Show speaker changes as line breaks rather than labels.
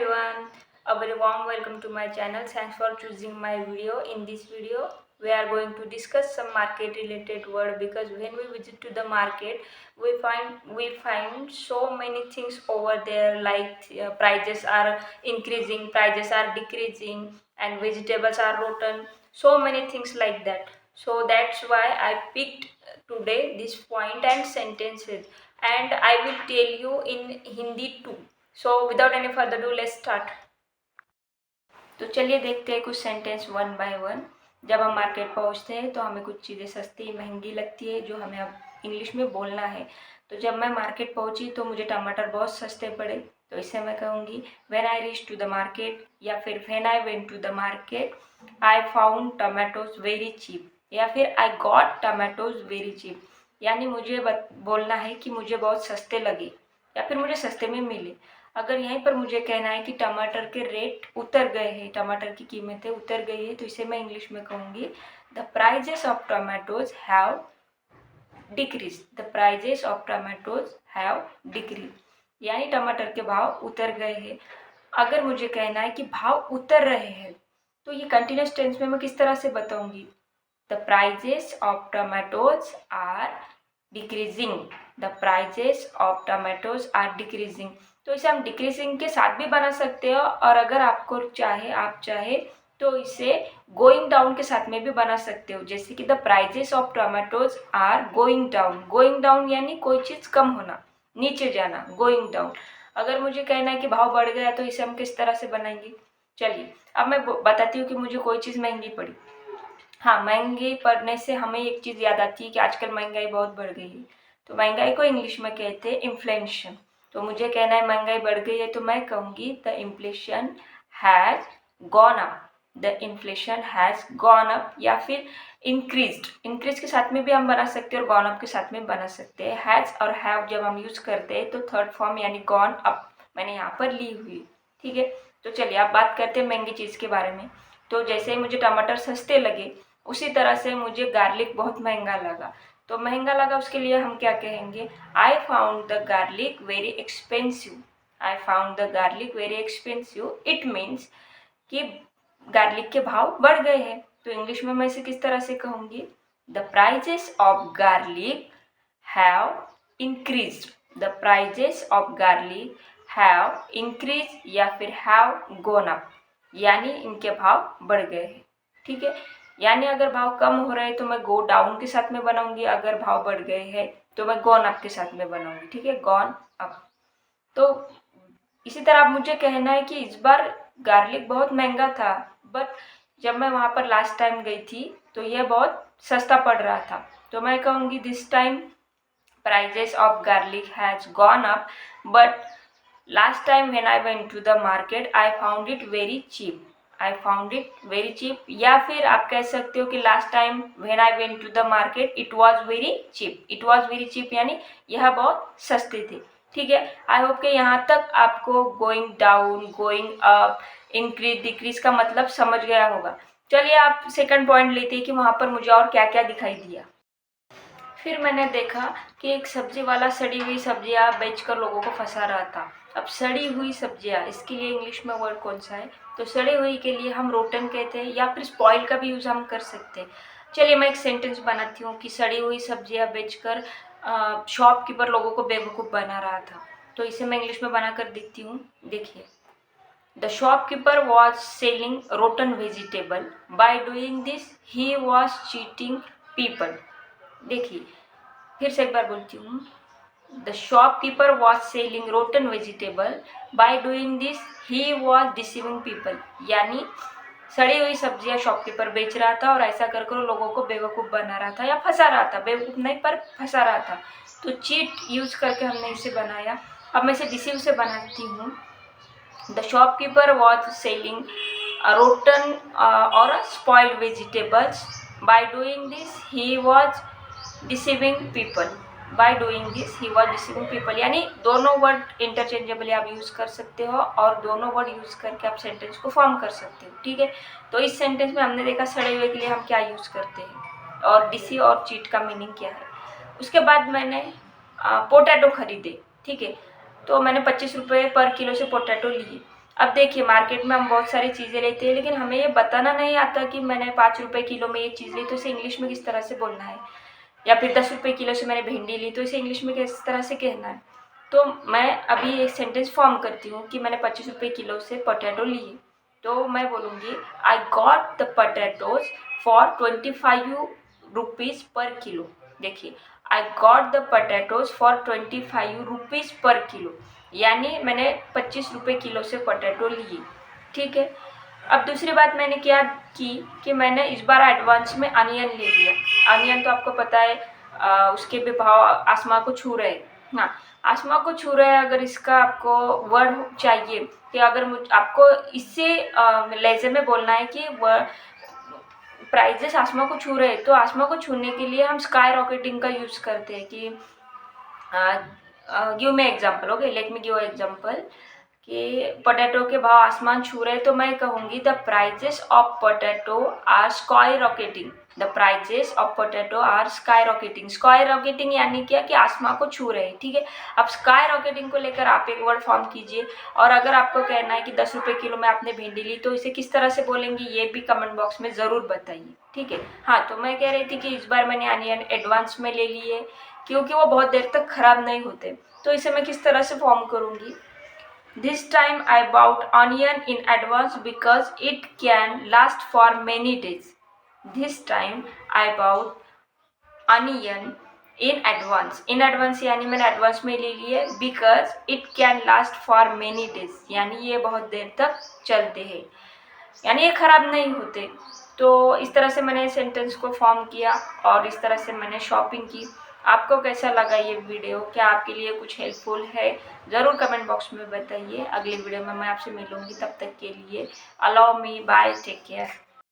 everyone, a very warm welcome to my channel. Thanks for choosing my video. In this video, we are going to discuss some market related word because when we visit to the market, we find so many things over there like prices are increasing, prices are decreasing, and vegetables are rotten. So many things like that. So that's why I picked today this point and sentences, and I will tell you in Hindi too. So without any further do let's start. तो चलिए देखते हैं कुछ sentence one by one. जब हम market पहुंचते हैं तो हमें कुछ चीज़ें सस्ती महंगी लगती है जो हमें अब इंग्लिश में बोलना है। तो जब मैं मार्केट पहुंची तो मुझे टमाटर बहुत सस्ते पड़े, तो इससे मैं कहूँगी when I reach to the market, या फिर when I went to the market I found tomatoes very cheap, या फिर I got tomatoes very cheap. यानी मुझे बोलना है कि मुझे बहुत सस्ते लगे या फिर मुझे सस्ते में मिले। अगर यहीं पर मुझे कहना है कि टमाटर के रेट उतर गए हैं, टमाटर की कीमतें उतर गई है, तो इसे मैं इंग्लिश में कहूँगी the prices of tomatoes have decrease. The prices of tomatoes have decrease, यानी टमाटर के भाव उतर गए हैं। अगर मुझे कहना है कि भाव उतर रहे हैं, तो ये कंटिन्यूस टेंस में मैं किस तरह से बताऊंगी? The prices of tomatoes are decreasing. The prices of tomatoes are decreasing. तो इसे हम डिक्रीजिंग के साथ भी बना सकते हो, और अगर आपको आप चाहे तो इसे गोइंग डाउन के साथ में भी बना सकते हो, जैसे कि the prices of tomatoes are going down. Going down यानी कोई चीज़ कम होना, नीचे जाना, गोइंग डाउन। अगर मुझे कहना है कि भाव बढ़ गया, तो इसे हम किस तरह से बनाएंगे? चलिए अब मैं बताती हूँ कि मुझे कोई चीज़ महंगी पड़ी। हाँ, महंगी पड़ने से हमें एक चीज़ याद आती है कि आजकल महंगाई बहुत बढ़ गई है। तो महंगाई को इंग्लिश में कहते हैं इन्फ्लेशन। तो मुझे कहना है महंगाई बढ़ गई है, तो मैं कहूँगी the inflation has gone up. The inflation has gone up, या फिर इंक्रीज्ड। इंक्रीज के साथ में भी हम बना सकते हैं और गॉन अप के साथ में बना सकते हैं। हैज़ और हैव जब हम यूज़ करते हैं तो थर्ड फॉर्म यानी गॉन अप मैंने यहाँ पर ली हुई। ठीक है, तो चलिए आप बात करते हैं महंगी चीज़ के बारे में। तो जैसे मुझे टमाटर सस्ते लगे, उसी तरह से मुझे गार्लिक बहुत महंगा लगा। तो महंगा लगा उसके लिए हम क्या कहेंगे? I found the garlic very expensive. I found the garlic very expensive. It means कि गार्लिक के भाव बढ़ गए हैं। तो इंग्लिश में मैं इसे किस तरह से कहूँगी? The prices of garlic have increased. The prices of garlic have increase, या फिर हैव गॉन अप, यानी इनके भाव बढ़ गए हैं। ठीक है, यानी अगर भाव कम हो रहे हैं तो मैं गो डाउन के साथ में बनाऊंगी, अगर भाव बढ़ गए हैं तो मैं गॉन अप के साथ में बनाऊंगी। ठीक है, गॉन अप। तो इसी तरह आप मुझे कहना है कि इस बार गार्लिक बहुत महंगा था, बट जब मैं वहाँ पर लास्ट टाइम गई थी तो यह बहुत सस्ता पड़ रहा था। तो मैं कहूँगी this time prices of garlic has gone up, but last time when I went to the market I found it very cheap. I found it very cheap, या फिर आप कह सकते हो कि last time when I went to the market it was very cheap. It was very cheap यानी यह बहुत सस्ते थे। ठीक है, आई होप कि यहाँ तक आपको going down, going up, increase, decrease का मतलब समझ गया होगा। चलिए आप सेकंड पॉइंट लेते हैं कि वहाँ पर मुझे और क्या क्या दिखाई दिया। फिर मैंने देखा कि एक सब्जी वाला सड़ी हुई सब्जियाँ बेचकर लोगों को फंसा रहा था। अब सड़ी हुई सब्जियाँ, इसके लिए इंग्लिश में वर्ड कौन सा है? तो सड़ी हुई के लिए हम रोटन कहते हैं, या फिर स्पॉइल का भी यूज़ हम कर सकते हैं। चलिए मैं एक सेंटेंस बनाती हूँ कि सड़ी हुई सब्जियाँ बेचकर शॉपकीपर लोगों को बेवकूफ़ बना रहा था। तो इसे मैं इंग्लिश में बना कर देती हूँ। देखिए, the shopkeeper was selling rotten vegetable. Bye doing this he was cheating people. देखिए फिर से एक बार बोलती हूँ, the shopkeeper was selling rotten vegetable, bye doing this he was deceiving people. यानी सड़ी हुई सब्जियां शॉपकीपर बेच रहा था और ऐसा कर कर लोगों को बेवकूफ़ बना रहा था या फंसा रहा था। बेवकूफ़ नहीं पर फंसा रहा था। तो चीट यूज करके हमने इसे बनाया। अब मैं इसे डिसीव से बनाती हूँ। The shopkeeper was selling rotten और spoiled vegetables, by doing this he was deceiving people. By doing this he was deceiving people, यानी दोनों वर्ड इंटरचेंजेबली आप यूज़ कर सकते हो और दोनों वर्ड यूज़ करके आप सेंटेंस को फॉर्म कर सकते हो। ठीक है, तो इस सेंटेंस में हमने देखा सड़े हुए के लिए हम क्या यूज़ करते हैं और डिसीव और चीट का मीनिंग क्या है। उसके बाद मैंने पोटैटो खरीदे। ठीक है, तो मैंने 25 रुपये पर किलो से पोटैटो लिए। अब देखिए मार्केट में हम बहुत सारी चीज़ें लेते हैं, लेकिन हमें ये बताना नहीं आता कि मैंने 5 रुपए किलो में ये चीज़ ली, तो इसे इंग्लिश में किस तरह से बोलना है। या फिर 10 रुपए किलो से मैंने भिंडी ली, तो इसे इंग्लिश में किस तरह से कहना है। तो मैं अभी एक सेंटेंस फॉर्म करती हूँ कि मैंने 25 रुपए किलो से पोटैटो लिए। तो मैं बोलूँगी I got the potatoes for 25 rupees पर किलो। देखिए, I got the potatoes for 25 rupees पर किलो, यानी मैंने 25 रुपए किलो से पोटैटो लिए। ठीक है। अब दूसरी बात मैंने क्या की कि मैंने इस बार एडवांस में अनियन ले लिया। अनियन तो आपको पता है, उसके भी भाव आसमान को छू रहे हैं। हाँ, आसमान को छू रहे हैं। अगर इसका आपको वर्ड चाहिए कि अगर आपको इससे लहजे में बोलना है कि प्राइजेस आसमान को छू रहे हैं, तो आसमान को छूने के लिए हम स्काई रॉकेटिंग का यूज़ करते हैं कि give me example. Okay, let me give example कि पोटैटो के भाव आसमान छू रहे, तो मैं कहूँगी the prices of potato are skyrocketing. The prices of potato are skyrocketing. Skyrocketing यानी क्या कि आसमान को छू रहे हैं। ठीक है। अब स्काई रॉकेटिंग को लेकर आप एक वर्ड फॉर्म कीजिए, और अगर आपको कहना है कि 10 रुपये किलो में आपने भिंडी ली, तो इसे किस तरह से बोलेंगे ये भी कमेंट बॉक्स में ज़रूर बताइए। ठीक है। हाँ, तो मैं कह रही थी कि इस बार मैंने अनियन एडवांस में ले ली है, क्योंकि वो बहुत देर तक ख़राब नहीं होते। तो इसे मैं किस तरह से फॉर्म करूँगी। This time I bought onion in advance because it can last for many days. This time I bought onion in advance. In advance यानी मैंने एडवांस में ले लिए, because it can last for many days, यानी ये बहुत देर तक चलते हैं, यानी ये ख़राब नहीं होते। तो इस तरह से मैंने सेंटेंस को फॉर्म किया और इस तरह से मैंने शॉपिंग की। आपको कैसा लगा ये वीडियो, क्या आपके लिए कुछ हेल्पफुल है, ज़रूर कमेंट बॉक्स में बताइए। अगली वीडियो में मैं आपसे मिलूँगी, तब तक के लिए allow me, bye, take care.